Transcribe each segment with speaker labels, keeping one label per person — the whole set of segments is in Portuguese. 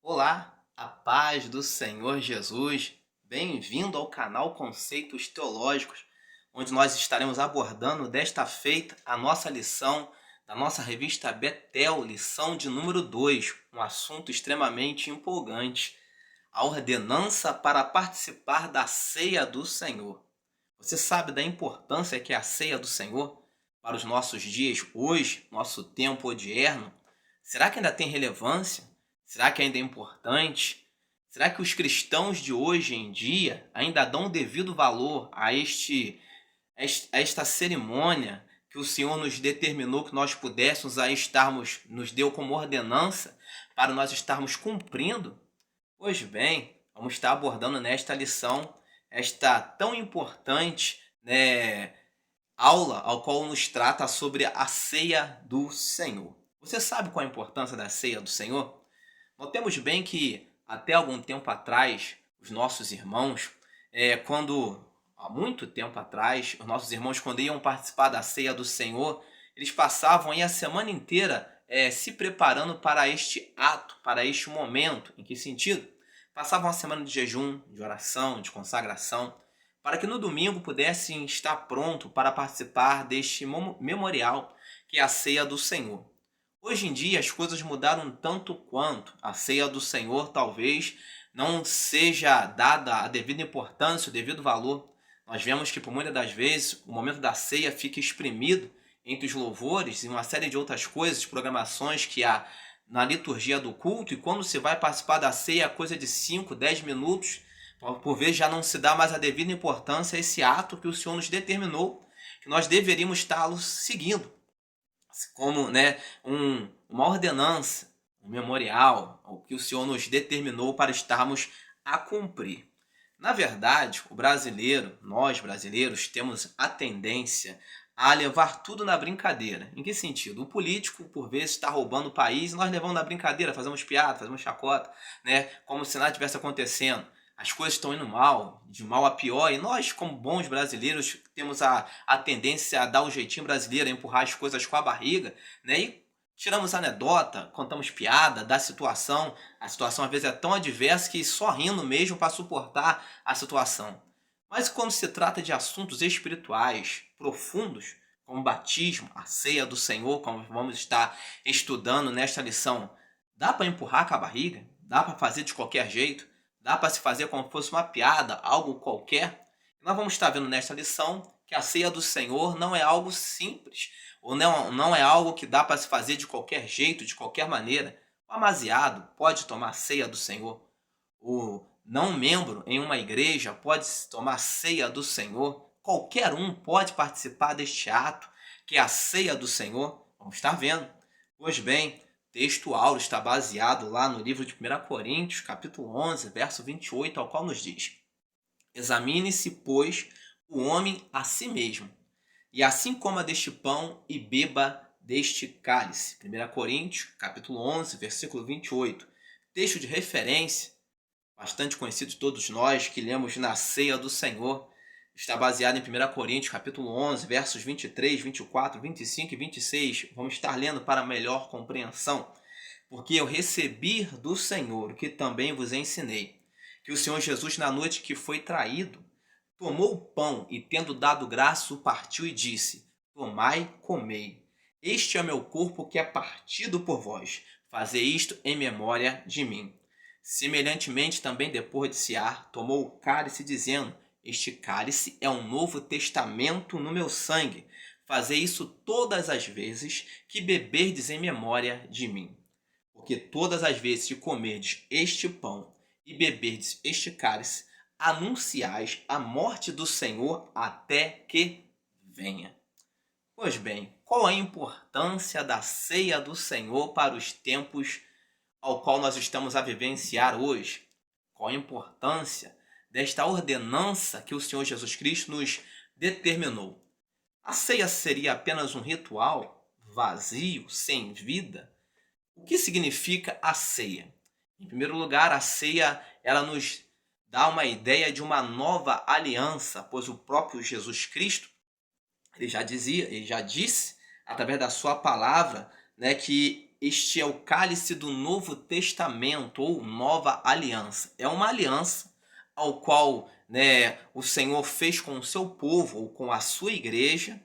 Speaker 1: Olá, a paz do Senhor Jesus. Bem-vindo ao canal Conceitos Teológicos, onde nós estaremos abordando desta feita a nossa lição da nossa revista Betel, lição de número 2, um assunto extremamente empolgante, a ordenança para participar da ceia do Senhor. Você sabe da importância que é a ceia do Senhor para os nossos dias hoje, nosso tempo odierno? Será que ainda tem relevância? Será que ainda é importante? Será que os cristãos de hoje em dia ainda dão o devido valor a esta cerimônia que o Senhor nos determinou que nós pudéssemos aí estarmos, nos deu como ordenança para nós estarmos cumprindo? Pois bem, vamos estar abordando nesta lição esta tão importante, aula ao qual nos trata sobre a ceia do Senhor. Você sabe qual a importância da ceia do Senhor? Notemos bem que até algum tempo atrás, os nossos irmãos, há muito tempo atrás, os nossos irmãos, quando iam participar da ceia do Senhor, eles passavam aí a semana inteira se preparando para este ato, para este momento. Em que sentido? Passavam a semana de jejum, de oração, de consagração, para que no domingo pudessem estar pronto para participar deste memorial, que é a ceia do Senhor. Hoje em dia as coisas mudaram tanto quanto a ceia do Senhor talvez não seja dada a devida importância, o devido valor. Nós vemos que por muitas das vezes o momento da ceia fica exprimido entre os louvores e uma série de outras coisas, programações que há na liturgia do culto, e quando se vai participar da ceia, é coisa de 5, 10 minutos, por vezes já não se dá mais a devida importância a esse ato que o Senhor nos determinou, que nós deveríamos estar seguindo como uma ordenança, um memorial, o que o Senhor nos determinou para estarmos a cumprir. Na verdade, nós brasileiros, temos a tendência a levar tudo na brincadeira. Em que sentido? O político, por vezes, está roubando o país e nós levamos na brincadeira, fazemos piada, fazemos chacota, como se nada estivesse acontecendo. As coisas estão indo mal, de mal a pior, e nós, como bons brasileiros, temos a tendência a dar o jeitinho brasileiro, a empurrar as coisas com a barriga, e tiramos anedota, contamos piada da situação. A situação às vezes é tão adversa que só rindo mesmo para suportar a situação. Mas quando se trata de assuntos espirituais profundos, como o batismo, a ceia do Senhor, como vamos estar estudando nesta lição, dá para empurrar com a barriga? Dá para fazer de qualquer jeito? Dá para se fazer como se fosse uma piada, algo qualquer? Nós vamos estar vendo nesta lição que a ceia do Senhor não é algo simples, ou não é algo que dá para se fazer de qualquer jeito, de qualquer maneira. O amaziado pode tomar ceia do Senhor. O não membro em uma igreja pode tomar ceia do Senhor. Qualquer um pode participar deste ato, que é a ceia do Senhor. Vamos estar vendo. Pois bem, texto áureo está baseado lá no livro de 1 Coríntios, capítulo 11, verso 28, ao qual nos diz: Examine-se, pois, o homem a si mesmo, e assim coma deste pão e beba deste cálice. 1 Coríntios, capítulo 11, versículo 28. Texto de referência, bastante conhecido de todos nós, que lemos na ceia do Senhor. Está baseado em 1 Coríntios, capítulo 11, versos 23, 24, 25 e 26. Vamos estar lendo para melhor compreensão. Porque eu recebi do Senhor o que também vos ensinei, que o Senhor Jesus, na noite que foi traído, tomou o pão e, tendo dado graça, o partiu e disse: Tomai, comei. Este é o meu corpo que é partido por vós. Fazei isto em memória de mim. Semelhantemente, também depois de cear, tomou o cálice, dizendo: Este cálice é um novo testamento no meu sangue. Fazei isso todas as vezes que beberdes em memória de mim. Porque todas as vezes que comerdes este pão e beberdes este cálice, anunciais a morte do Senhor até que venha. Pois bem, qual a importância da ceia do Senhor para os tempos ao qual nós estamos a vivenciar hoje? Qual a importância desta ordenança que o Senhor Jesus Cristo nos determinou? A ceia seria apenas um ritual vazio, sem vida? O que significa a ceia? Em primeiro lugar, a ceia ela nos dá uma ideia de uma nova aliança, pois o próprio Jesus Cristo ele já disse, através da sua palavra, que este é o cálice do Novo Testamento ou Nova Aliança. É uma aliança ao qual, né, o Senhor fez com o seu povo ou com a sua igreja,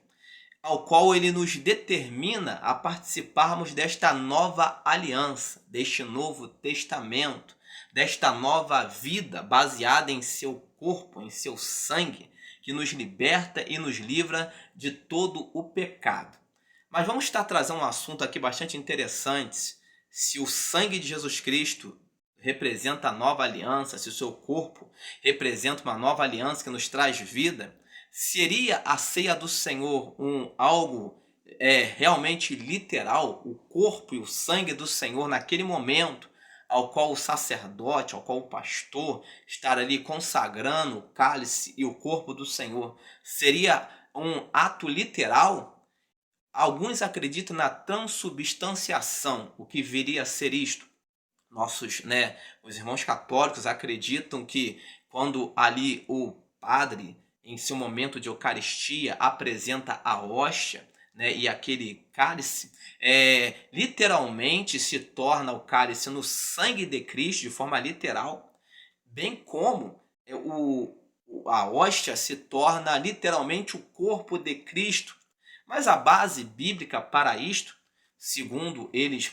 Speaker 1: ao qual ele nos determina a participarmos desta nova aliança, deste Novo Testamento, desta nova vida baseada em seu corpo, em seu sangue, que nos liberta e nos livra de todo o pecado. Mas vamos estar trazendo um assunto aqui bastante interessante. Se o sangue de Jesus Cristo representa a nova aliança, se o seu corpo representa uma nova aliança que nos traz vida, seria a ceia do Senhor algo realmente literal, o corpo e o sangue do Senhor naquele momento, ao qual o sacerdote, ao qual o pastor estar ali consagrando o cálice e o corpo do Senhor, seria um ato literal? Alguns acreditam na transubstanciação, o que viria a ser isto. Os irmãos católicos acreditam que quando ali o padre, em seu momento de Eucaristia, apresenta a hóstia, e aquele cálice, literalmente se torna o cálice no sangue de Cristo, de forma literal, bem como a hóstia se torna literalmente o corpo de Cristo. Mas a base bíblica para isto, segundo eles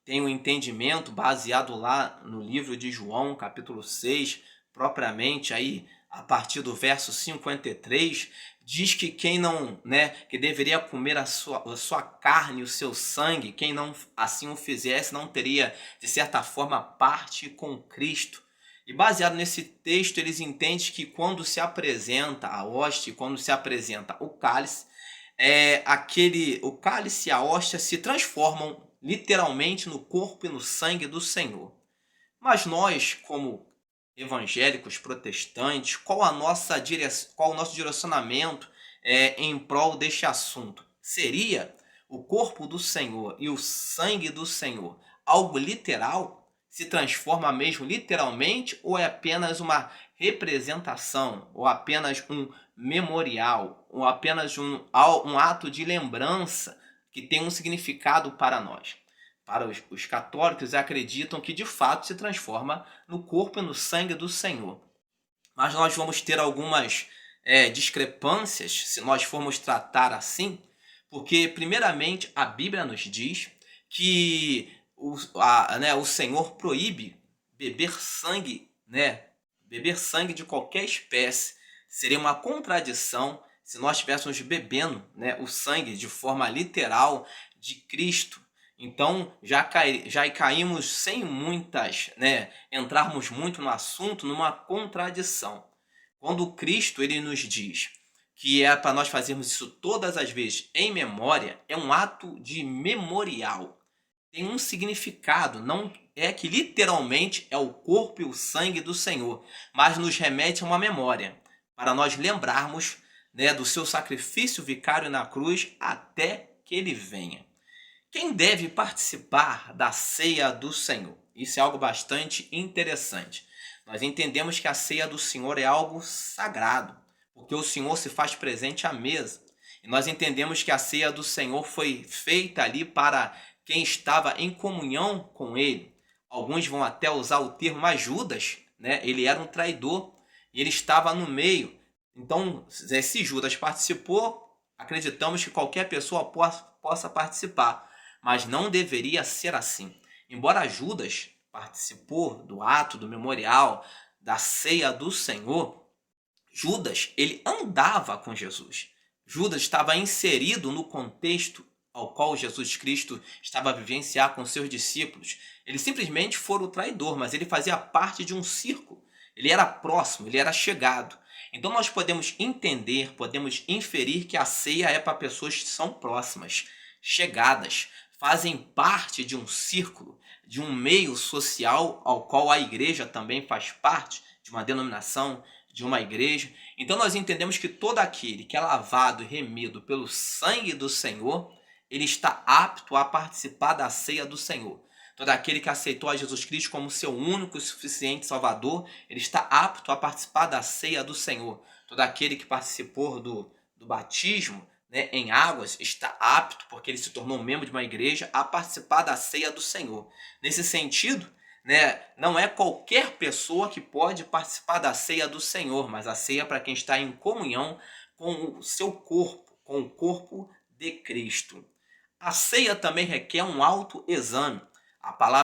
Speaker 1: têm um entendimento baseado lá no livro de João, capítulo 6, propriamente aí a partir do verso 53, diz que quem não, que deveria comer a sua carne, o seu sangue, quem não assim o fizesse não teria, de certa forma, parte com Cristo. E baseado nesse texto, eles entendem que quando se apresenta a hóstia, quando se apresenta o cálice, o cálice e a hóstia se transformam literalmente no corpo e no sangue do Senhor. Mas nós, como evangélicos protestantes, qual o nosso direcionamento em prol deste assunto? Seria o corpo do Senhor e o sangue do Senhor algo literal? Se transforma mesmo literalmente, ou é apenas uma representação, ou apenas um memorial, ou apenas um ato de lembrança que tem um significado para nós? Para os católicos, acreditam que de fato se transforma no corpo e no sangue do Senhor. Mas nós vamos ter algumas discrepâncias se nós formos tratar assim, porque primeiramente a Bíblia nos diz que o Senhor proíbe beber sangue, beber sangue de qualquer espécie. Seria uma contradição se nós estivéssemos bebendo, o sangue de forma literal de Cristo. Então já caímos sem entrarmos muito no assunto, numa contradição. Quando Cristo ele nos diz que é para nós fazermos isso todas as vezes em memória, é um ato de memorial. Tem um significado, não é que literalmente é o corpo e o sangue do Senhor, mas nos remete a uma memória, para nós lembrarmos do seu sacrifício vicário na cruz até que ele venha. Quem deve participar da ceia do Senhor? Isso é algo bastante interessante. Nós entendemos que a ceia do Senhor é algo sagrado, porque o Senhor se faz presente à mesa. E nós entendemos que a ceia do Senhor foi feita ali para quem estava em comunhão com ele. Alguns vão até usar o termo, mas Judas, ele era um traidor e ele estava no meio. Então, se Judas participou, acreditamos que qualquer pessoa possa participar. Mas não deveria ser assim. Embora Judas participou do ato, do memorial, da ceia do Senhor, Judas, ele andava com Jesus. Judas estava inserido no contexto ao qual Jesus Cristo estava a vivenciar com seus discípulos. Ele simplesmente foi o traidor, mas ele fazia parte de um círculo. Ele era próximo, ele era chegado. Então nós podemos entender, podemos inferir que a ceia é para pessoas que são próximas, chegadas, fazem parte de um círculo, de um meio social ao qual a igreja também faz parte, de uma denominação, de uma igreja. Então nós entendemos que todo aquele que é lavado e remido pelo sangue do Senhor, ele está apto a participar da ceia do Senhor. Todo aquele que aceitou a Jesus Cristo como seu único e suficiente Salvador, ele está apto a participar da ceia do Senhor. Todo aquele que participou do batismo, né, em Águas está apto, porque ele se tornou um membro de uma igreja, a participar da ceia do Senhor. Nesse sentido, né, não é qualquer pessoa que pode participar da ceia do Senhor, mas a ceia para quem está em comunhão com o seu corpo, com o corpo de Cristo. A ceia também requer um autoexame. A palavra